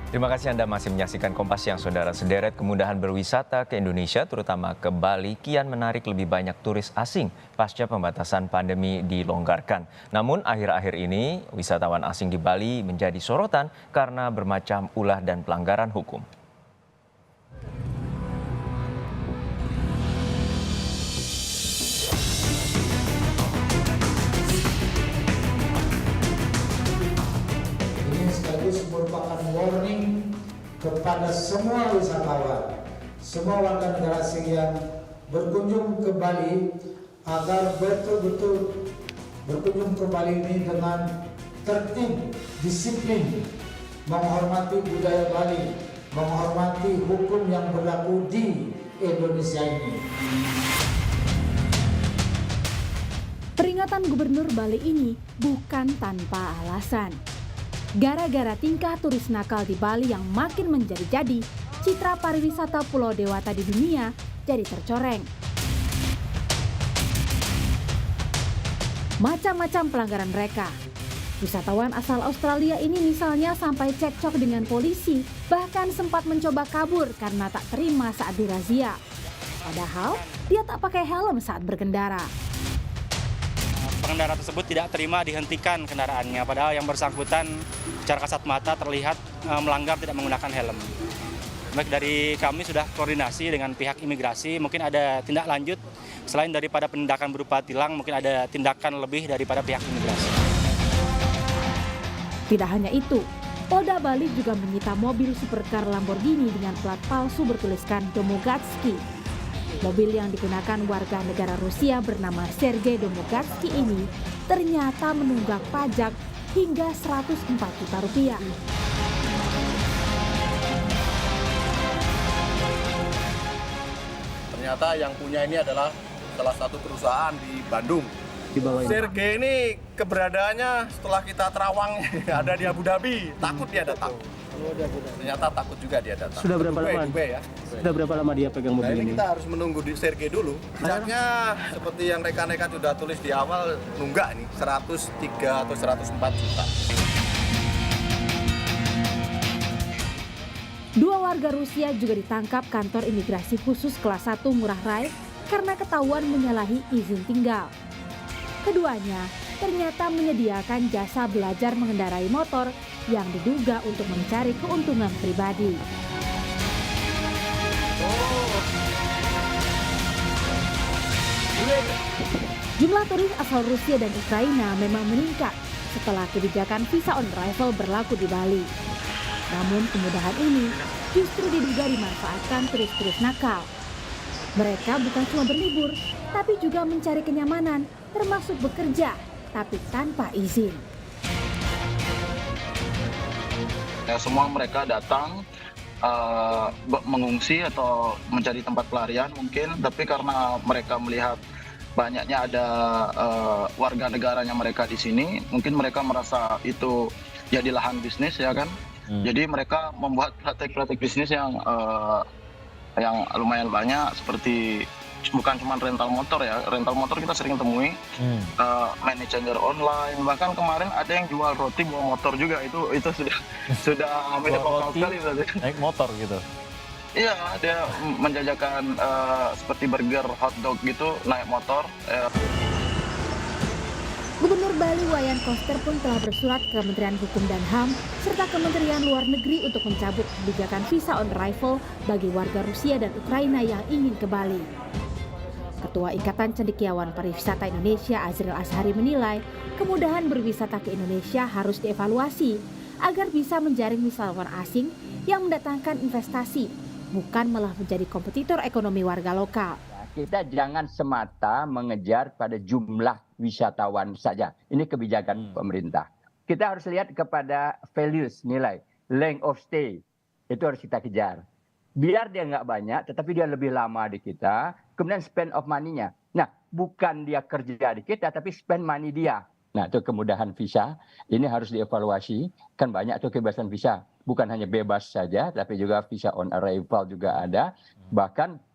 Terima kasih Anda masih menyaksikan Kompas Siang, Saudara. Sederet kemudahan berwisata ke Indonesia, terutama ke Bali, kian menarik lebih banyak turis asing pasca pembatasan pandemi dilonggarkan. Namun akhir-akhir ini, wisatawan asing di Bali menjadi sorotan karena bermacam ulah dan pelanggaran hukum. Ini sekaligus merupakan warning kepada semua wisatawan, semua warga negara asing yang berkunjung ke Bali agar betul-betul berkunjung ke Bali ini dengan tertib, disiplin, menghormati budaya Bali, menghormati hukum yang berlaku di Indonesia ini. Peringatan Gubernur Bali ini bukan tanpa alasan. Gara-gara tingkah turis nakal di Bali yang makin menjadi-jadi, citra pariwisata Pulau Dewata di dunia jadi tercoreng. Macam-macam pelanggaran mereka. Wisatawan asal Australia ini misalnya sampai cekcok dengan polisi, bahkan sempat mencoba kabur karena tak terima saat dirazia. Padahal dia tak pakai helm saat berkendara. Pengendara tersebut tidak terima dihentikan kendaraannya, padahal yang bersangkutan secara kasat mata terlihat melanggar tidak menggunakan helm. Baik, dari kami sudah koordinasi dengan pihak imigrasi, mungkin ada tindak lanjut selain daripada penindakan berupa tilang, mungkin ada tindakan lebih daripada pihak imigrasi. Tidak hanya itu, Polda Bali juga menyita mobil supercar Lamborghini dengan plat palsu bertuliskan Domogatsky. Mobil yang digunakan warga negara Rusia bernama Sergei Domogatsky ini ternyata menunggak pajak hingga 104 juta rupiah. Ternyata yang punya ini adalah salah satu perusahaan di Bandung. Sergei ini keberadaannya setelah kita terawang ada di Abu Dhabi, takut dia datang. Ternyata takut juga dia datang. Sudah berapa lama? Dubai ya. Sudah berapa lama dia pegang Nah mobil ini ini? kita harus menunggu di Sergei dulu. Pajaknya seperti yang rekan-rekan sudah tulis di awal, nunggak nih 103 atau 104 juta. Dua warga Rusia juga ditangkap kantor imigrasi khusus kelas 1 Ngurah Rai karena ketahuan menyalahi izin tinggal. Keduanya ternyata menyediakan jasa belajar mengendarai motor yang diduga untuk mencari keuntungan pribadi. Jumlah turis asal Rusia dan Ukraina memang meningkat setelah kebijakan visa on arrival berlaku di Bali. Namun kemudahan ini justru diduga dimanfaatkan turis-turis nakal. Mereka bukan cuma berlibur, tapi juga mencari kenyamanan, termasuk bekerja, tapi tanpa izin. Ya, semua mereka datang mengungsi atau mencari tempat pelarian mungkin, tapi karena mereka melihat banyaknya ada warga negaranya mereka di sini, mungkin mereka merasa itu jadi lahan bisnis ya kan. Jadi mereka membuat praktek-praktek bisnis yang lumayan banyak, seperti bukan cuma rental motor ya, rental motor kita sering temui, money changer online, bahkan kemarin ada yang jual roti bawa motor juga, itu sudah beda lokal sekali berarti. Naik motor gitu. Iya, dia menjajakan seperti burger, hotdog gitu, naik motor. Gubernur Bali Wayan Koster pun telah bersurat ke Kementerian Hukum dan HAM serta Kementerian Luar Negeri untuk mencabut kebijakan visa on arrival bagi warga Rusia dan Ukraina yang ingin ke Bali. Ketua Ikatan Cendekiawan Pariwisata Indonesia Azril Ashari menilai kemudahan berwisata ke Indonesia harus dievaluasi agar bisa menjaring wisatawan asing yang mendatangkan investasi, bukan malah menjadi kompetitor ekonomi warga lokal. Kita jangan semata mengejar pada jumlah wisatawan saja. Ini kebijakan pemerintah. Kita harus lihat kepada values, nilai, length of stay. Itu harus kita kejar. Biar dia nggak banyak, tetapi dia lebih lama di kita. Kemudian spend of money-nya. Nah, bukan dia kerja di kita, tapi spend money dia. Nah, itu kemudahan visa. Ini harus dievaluasi. Kan banyak tuh kebebasan visa. Bukan hanya bebas saja, tapi juga visa on arrival juga ada. Bahkan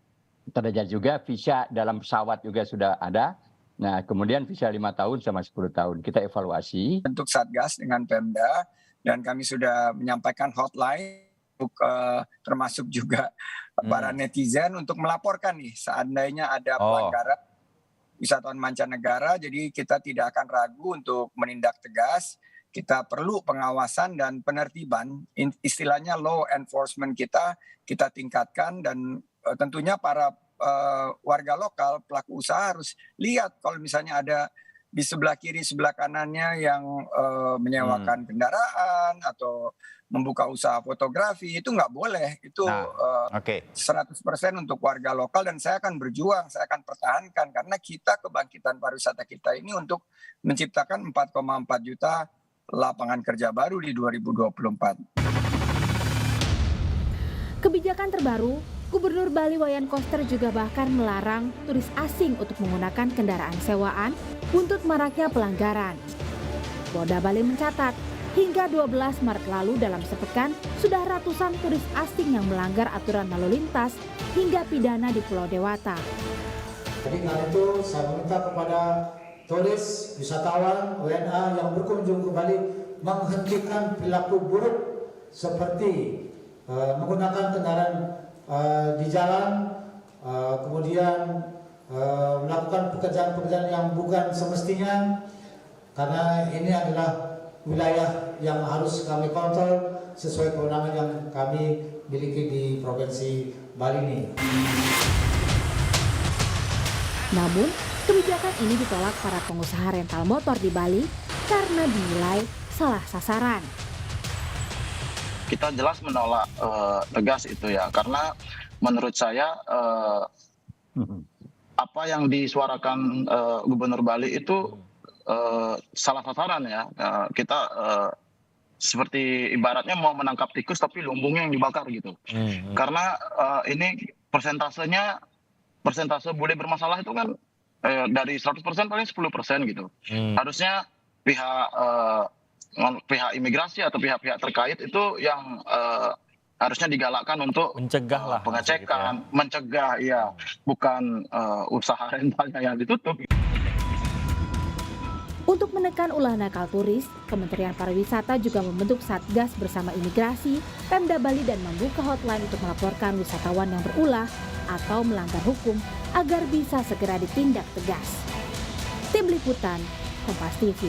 terdapat juga visa dalam pesawat juga sudah ada. Nah, kemudian visa 5 tahun sama 10 tahun. Kita evaluasi. Untuk Satgas dengan Pemda dan kami sudah menyampaikan hotline untuk termasuk juga para netizen untuk melaporkan nih seandainya ada pelanggaran wisatawan mancanegara. Jadi kita tidak akan ragu untuk menindak tegas. Kita perlu pengawasan dan penertiban, istilahnya law enforcement kita tingkatkan, dan tentunya para warga lokal, pelaku usaha harus lihat kalau misalnya ada di sebelah kiri, sebelah kanannya yang menyewakan kendaraan atau membuka usaha fotografi, itu nggak boleh. Itu 100% untuk warga lokal, dan saya akan berjuang, saya akan pertahankan, karena kita kebangkitan pariwisata kita ini untuk menciptakan 4,4 juta lapangan kerja baru di 2024. Kebijakan terbaru, Gubernur Bali Wayan Koster juga bahkan melarang turis asing untuk menggunakan kendaraan sewaan buntut maraknya pelanggaran. Polda Bali mencatat, hingga 12 Maret lalu dalam sepekan sudah ratusan turis asing yang melanggar aturan lalu lintas hingga pidana di Pulau Dewata. Jadi karena itu saya meminta kepada turis, wisatawan, WNA yang berkunjung ke Bali menghentikan perilaku buruk seperti menggunakan kendaraan di jalan, kemudian melakukan pekerjaan-pekerjaan yang bukan semestinya, karena ini adalah wilayah yang harus kami kontrol sesuai kewenangan yang kami miliki di Provinsi Bali ini. Namun, kebijakan ini ditolak para pengusaha rental motor di Bali karena dinilai salah sasaran. Kita jelas menolak tegas itu ya, karena menurut saya apa yang disuarakan Gubernur Bali itu salah sasaran ya. Kita seperti ibaratnya mau menangkap tikus tapi lumbungnya yang dibakar gitu. Karena ini persentase boleh bermasalah itu kan dari 100% paling 10% gitu. Harusnya pihak imigrasi atau pihak-pihak terkait itu yang harusnya digalakkan untuk mencegah pengecekan, mencegah, ya, bukan usaha rentalnya yang ditutup. Untuk menekan ulah nakal turis, Kementerian Pariwisata juga membentuk Satgas bersama imigrasi, Pemda Bali, dan membuka hotline untuk melaporkan wisatawan yang berulah atau melanggar hukum agar bisa segera ditindak tegas. Tim Liputan, Kompas TV.